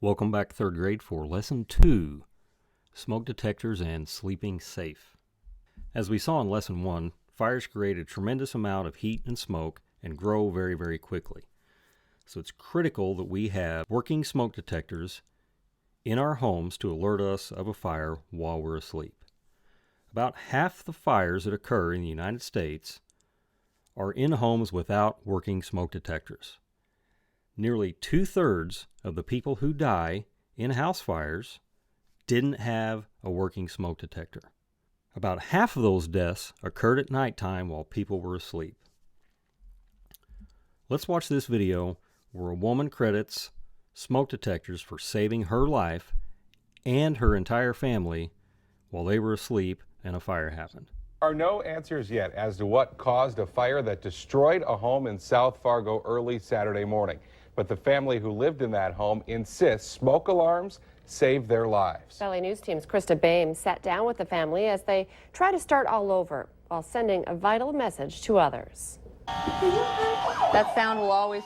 Welcome back, third grade, for Lesson 2, Smoke Detectors and Sleeping Safe. As we saw in Lesson 1, fires create a tremendous amount of heat and smoke and grow very, very quickly. So it's critical that we have working smoke detectors in our homes to alert us of a fire while we're asleep. About half the fires that occur in the United States are in homes without working smoke detectors. Nearly 2/3 of the people who die in house fires didn't have a working smoke detector. About half of those deaths occurred at nighttime while people were asleep. Let's watch this video where a woman credits smoke detectors for saving her life and her entire family while they were asleep and a fire happened. There are no answers yet as to what caused a fire that destroyed a home in South Fargo early Saturday morning. But the family who lived in that home insists smoke alarms saved their lives. Valley News Team's Krista Baim sat down with the family as they try to start all over while sending a vital message to others. That sound will always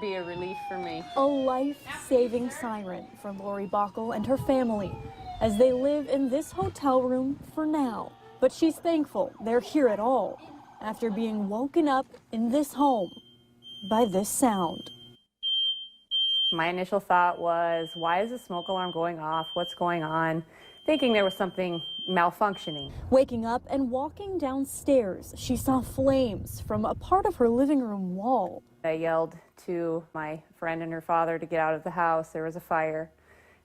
be a relief for me. A life-saving siren for Lori Bockel and her family as they live in this hotel room for now. But she's thankful they're here at all after being woken up in this home by this sound. My initial thought was, why is the smoke alarm going off? What's going on? Thinking there was something malfunctioning. Waking up and walking downstairs, she saw flames from a part of her living room wall. I yelled to my friend and her father to get out of the house. There was a fire.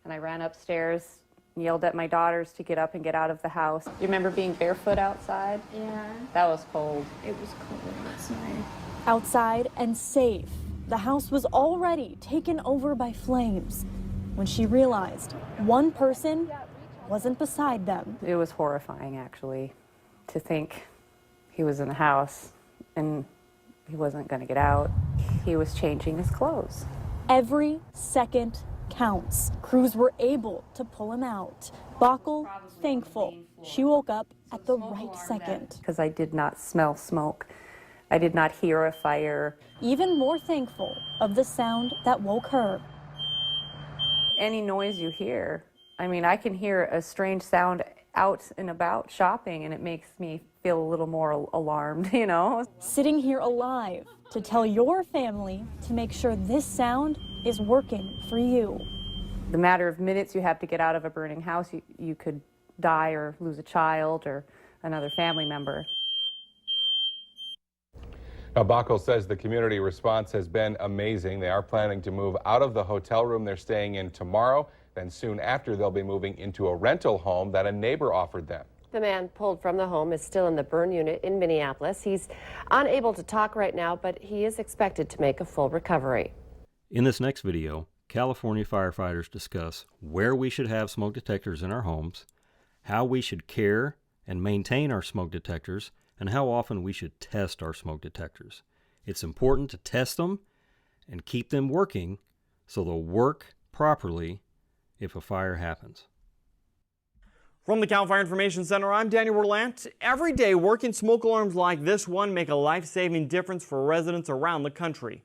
And I ran upstairs, yelled at my daughters to get up and get out of the house. You remember being barefoot outside? Yeah. That was cold. It was cold outside. Outside and safe, the house was already taken over by flames when she realized one person wasn't beside them. It was horrifying, actually, to think he was in the house and he wasn't going to get out. He was changing his clothes. Every second counts. Crews were able to pull him out. Bockel, thankful she woke up at the right second. Because I did not smell smoke. I did not hear a fire. Even more thankful of the sound that woke her. Any noise you hear, I mean, I can hear a strange sound out and about shopping, and it makes me feel a little more alarmed, you know? Sitting here alive to tell your family to make sure this sound is working for you. The matter of minutes you have to get out of a burning house, you could die or lose a child or another family member. Now, Bockel says the community response has been amazing. They are planning to move out of the hotel room they're staying in tomorrow. Then soon after, they'll be moving into a rental home that a neighbor offered them. The man pulled from the home is still in the burn unit in Minneapolis. He's unable to talk right now, but he is expected to make a full recovery. In this next video, California firefighters discuss where we should have smoke detectors in our homes, how we should care and maintain our smoke detectors, and how often we should test our smoke detectors. It's important to test them and keep them working so they'll work properly if a fire happens. From the Cal Fire Information Center, I'm Daniel Werlant. Every day, working smoke alarms like this one make a life-saving difference for residents around the country.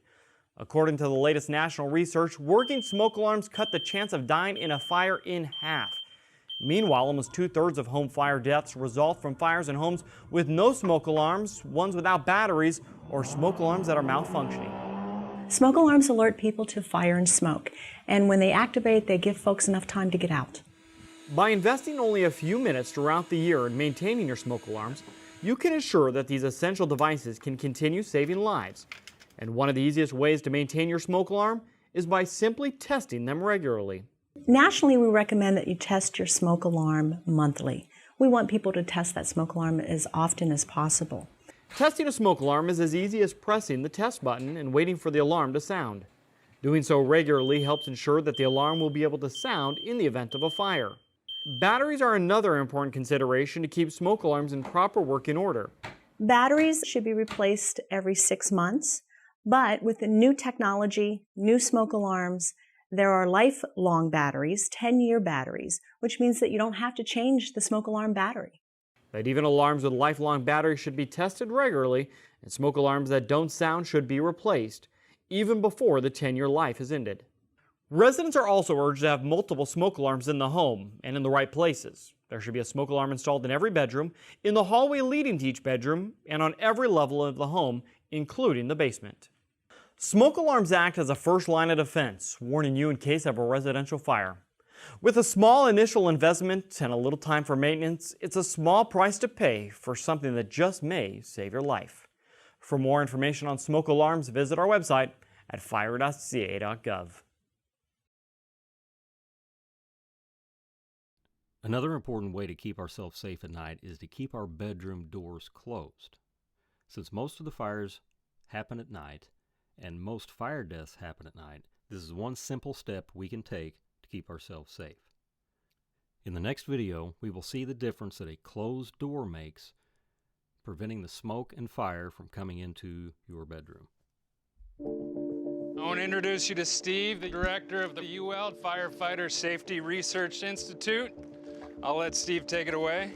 According to the latest national research, working smoke alarms cut the chance of dying in a fire in half. Meanwhile, almost 2/3 of home fire deaths result from fires in homes with no smoke alarms, ones without batteries, or smoke alarms that are malfunctioning. Smoke alarms alert people to fire and smoke, and when they activate, they give folks enough time to get out. By investing only a few minutes throughout the year in maintaining your smoke alarms, you can ensure that these essential devices can continue saving lives. And one of the easiest ways to maintain your smoke alarm is by simply testing them regularly. Nationally, we recommend that you test your smoke alarm monthly. We want people to test that smoke alarm as often as possible. Testing a smoke alarm is as easy as pressing the test button and waiting for the alarm to sound. Doing so regularly helps ensure that the alarm will be able to sound in the event of a fire. Batteries are another important consideration to keep smoke alarms in proper working order. Batteries should be replaced every 6 months, but with the new technology, new smoke alarms, there are lifelong batteries, 10-year batteries, which means that you don't have to change the smoke alarm battery. But even alarms with lifelong batteries should be tested regularly, and smoke alarms that don't sound should be replaced, even before the 10-year life is ended. Residents are also urged to have multiple smoke alarms in the home and in the right places. There should be a smoke alarm installed in every bedroom, in the hallway leading to each bedroom, and on every level of the home, including the basement. Smoke alarms act as a first line of defense, warning you in case of a residential fire. With a small initial investment and a little time for maintenance, it's a small price to pay for something that just may save your life. For more information on smoke alarms, visit our website at fire.ca.gov. Another important way to keep ourselves safe at night is to keep our bedroom doors closed. Since most of the fires happen at night, and most fire deaths happen at night, this is one simple step we can take to keep ourselves safe. In the next video, we will see the difference that a closed door makes, preventing the smoke and fire from coming into your bedroom. I want to introduce you to Steve, the director of the UWELD Firefighter Safety Research Institute. I'll let Steve take it away.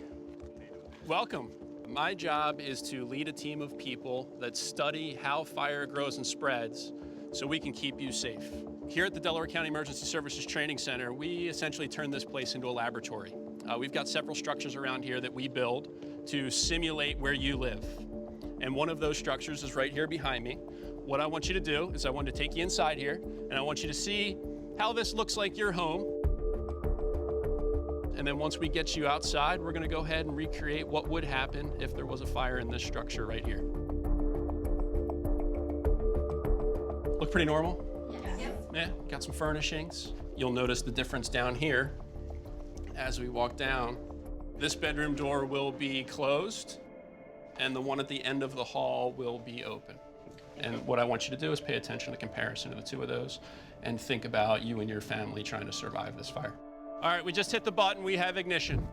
Welcome. My job is to lead a team of people that study how fire grows and spreads so we can keep you safe. Here at the Delaware County Emergency Services Training Center, we essentially turn this place into a laboratory. We've got several structures around here that we build to simulate where you live. And one of those structures is right here behind me. What I want you to do is I want to take you inside here, and I want you to see how this looks like your home. And then once we get you outside, we're going to go ahead and recreate what would happen if there was a fire in this structure right here. Look pretty normal? Yeah, got some furnishings. You'll notice the difference down here as we walk down. This bedroom door will be closed, and the one at the end of the hall will be open. And what I want you to do is pay attention to the comparison of the two of those and think about you and your family trying to survive this fire. All right, we just hit the button. We have ignition.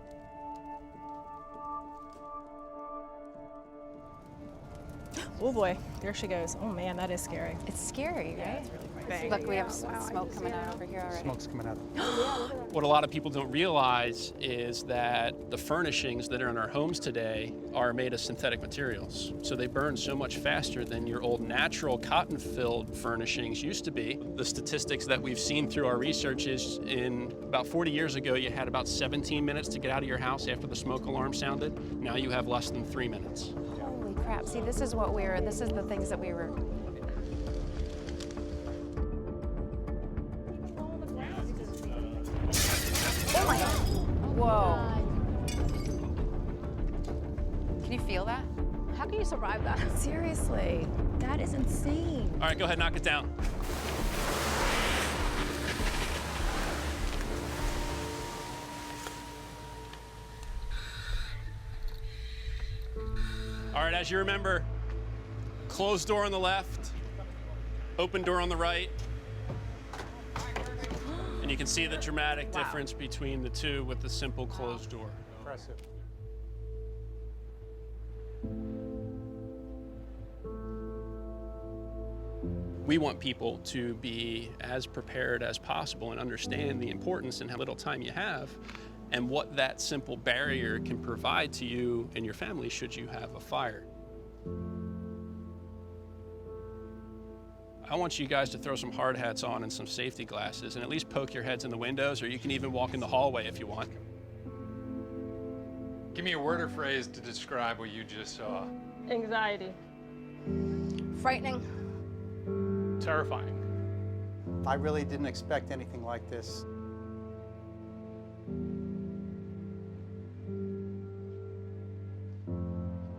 Oh boy, there she goes. Oh man, that is scary. It's scary, right? It's really frightening. Look, we have smoke coming out over here already. Smoke's coming out. What a lot of people don't realize is that the furnishings that are in our homes today are made of synthetic materials. So they burn so much faster than your old natural cotton-filled furnishings used to be. The statistics that we've seen through our research is in about 40 years ago, you had about 17 minutes to get out of your house after the smoke alarm sounded. Now you have less than 3 minutes. Holy crap. See, this is the things that we were. Oh my God. Whoa. Can you feel that? How can you survive that? Seriously. That is insane. All right, go ahead, knock it down. All right, as you remember, closed door on the left, open door on the right. And you can see the dramatic difference between the two with the simple closed door. Impressive. We want people to be as prepared as possible and understand the importance and how little time you have and what that simple barrier can provide to you and your family should you have a fire. I want you guys to throw some hard hats on and some safety glasses and at least poke your heads in the windows, or you can even walk in the hallway if you want. Give me a word or phrase to describe what you just saw. Anxiety. Frightening. Terrifying. I really didn't expect anything like this.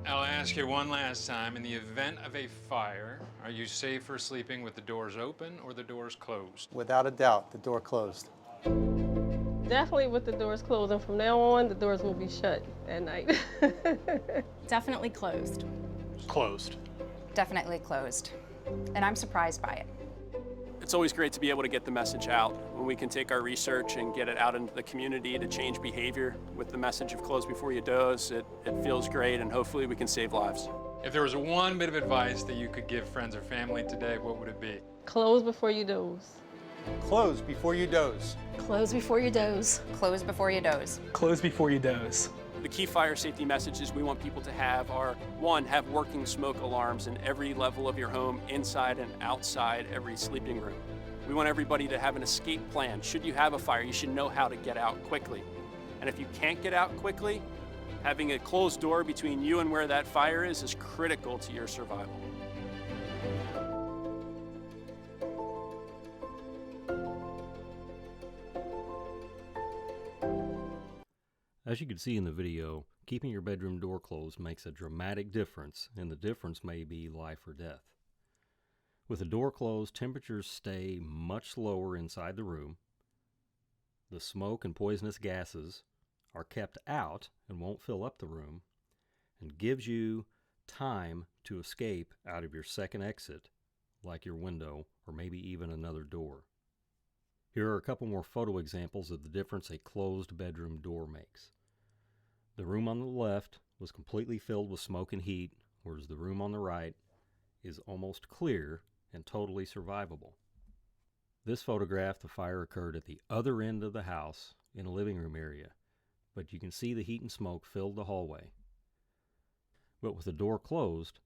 I'll ask you one last time. In the event of a fire, are you safer sleeping with the doors open or the doors closed? Without a doubt, the door closed. Definitely with the doors closed, and from now on, the doors will be shut at night. Definitely closed. Closed. Definitely closed. And I'm surprised by it. It's always great to be able to get the message out when we can take our research and get it out into the community to change behavior with the message of close before you doze. It feels great, and hopefully we can save lives. If there was one bit of advice that you could give friends or family today, what would it be? Close before you doze. Close before you doze. Close before you doze. Close before you doze. Close before you doze. The key fire safety messages we want people to have are, one, have working smoke alarms in every level of your home, inside and outside every sleeping room. We want everybody to have an escape plan. Should you have a fire, you should know how to get out quickly. And if you can't get out quickly, having a closed door between you and where that fire is critical to your survival. As you can see in the video, keeping your bedroom door closed makes a dramatic difference, and the difference may be life or death. With the door closed, temperatures stay much lower inside the room. The smoke and poisonous gases are kept out and won't fill up the room, and gives you time to escape out of your second exit, like your window or maybe even another door. Here are a couple more photo examples of the difference a closed bedroom door makes. The room on the left was completely filled with smoke and heat, whereas the room on the right is almost clear and totally survivable. This photograph, the fire occurred at the other end of the house in a living room area, but you can see the heat and smoke filled the hallway. But with the door closed,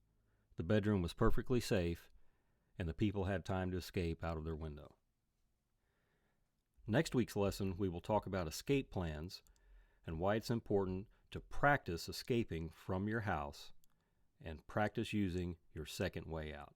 the bedroom was perfectly safe and the people had time to escape out of their window. Next week's lesson, we will talk about escape plans and why it's important to practice escaping from your house and practice using your second way out.